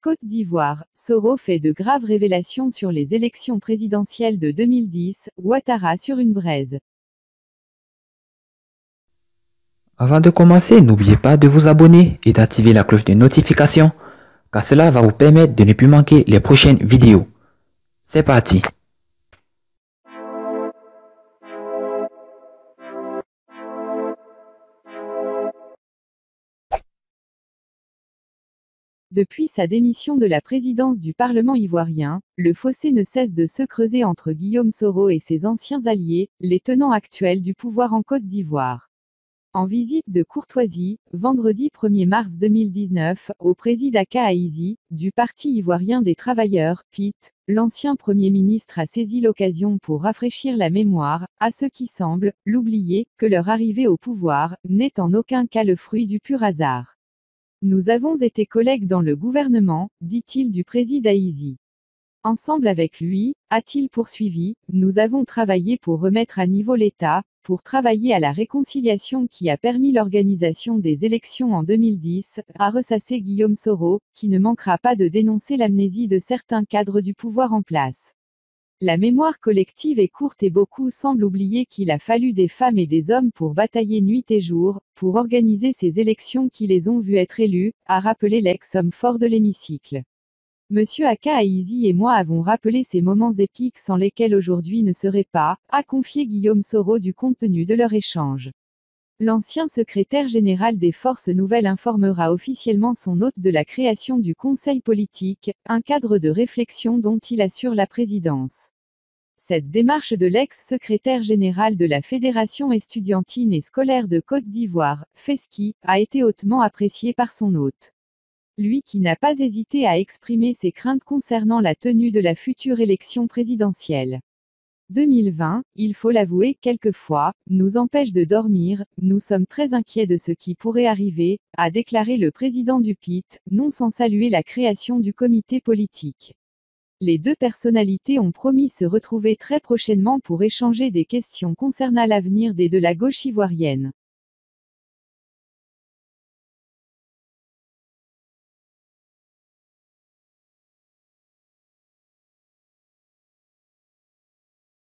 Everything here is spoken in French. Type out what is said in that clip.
Côte d'Ivoire, Soro fait de graves révélations sur les élections présidentielles de 2010, Ouattara sur une braise. Avant de commencer, n'oubliez pas de vous abonner et d'activer la cloche de notification, car cela va vous permettre de ne plus manquer les prochaines vidéos. C'est parti! Depuis sa démission de la présidence du Parlement ivoirien, le fossé ne cesse de se creuser entre Guillaume Soro et ses anciens alliés, les tenants actuels du pouvoir en Côte d'Ivoire. En visite de courtoisie, vendredi 1er mars 2019, au président Kaïzi, du Parti ivoirien des travailleurs, PIT, l'ancien Premier ministre a saisi l'occasion pour rafraîchir la mémoire, à ceux qui semblent l'oublier, que leur arrivée au pouvoir n'est en aucun cas le fruit du pur hasard. Nous avons été collègues dans le gouvernement, dit-il du président Haïzi. Ensemble avec lui, a-t-il poursuivi, nous avons travaillé pour remettre à niveau l'État, pour travailler à la réconciliation qui a permis l'organisation des élections en 2010, a ressassé Guillaume Soro, qui ne manquera pas de dénoncer l'amnésie de certains cadres du pouvoir en place. La mémoire collective est courte et beaucoup semblent oublier qu'il a fallu des femmes et des hommes pour batailler nuit et jour, pour organiser ces élections qui les ont vus être élus, a rappelé l'ex-homme fort de l'hémicycle. Monsieur Aka Haïzi et moi avons rappelé ces moments épiques sans lesquels aujourd'hui ne serait pas, a confié Guillaume Soro du contenu de leur échange. L'ancien secrétaire général des Forces Nouvelles informera officiellement son hôte de la création du Conseil politique, un cadre de réflexion dont il assure la présidence. Cette démarche de l'ex-secrétaire général de la Fédération estudiantine et scolaire de Côte d'Ivoire, FESCI, a été hautement appréciée par son hôte. Lui qui n'a pas hésité à exprimer ses craintes concernant la tenue de la future élection présidentielle. 2020, il faut l'avouer quelquefois, nous empêche de dormir, nous sommes très inquiets de ce qui pourrait arriver, a déclaré le président du PIT, non sans saluer la création du comité politique. Les deux personnalités ont promis se retrouver très prochainement pour échanger des questions concernant l'avenir de la gauche ivoirienne.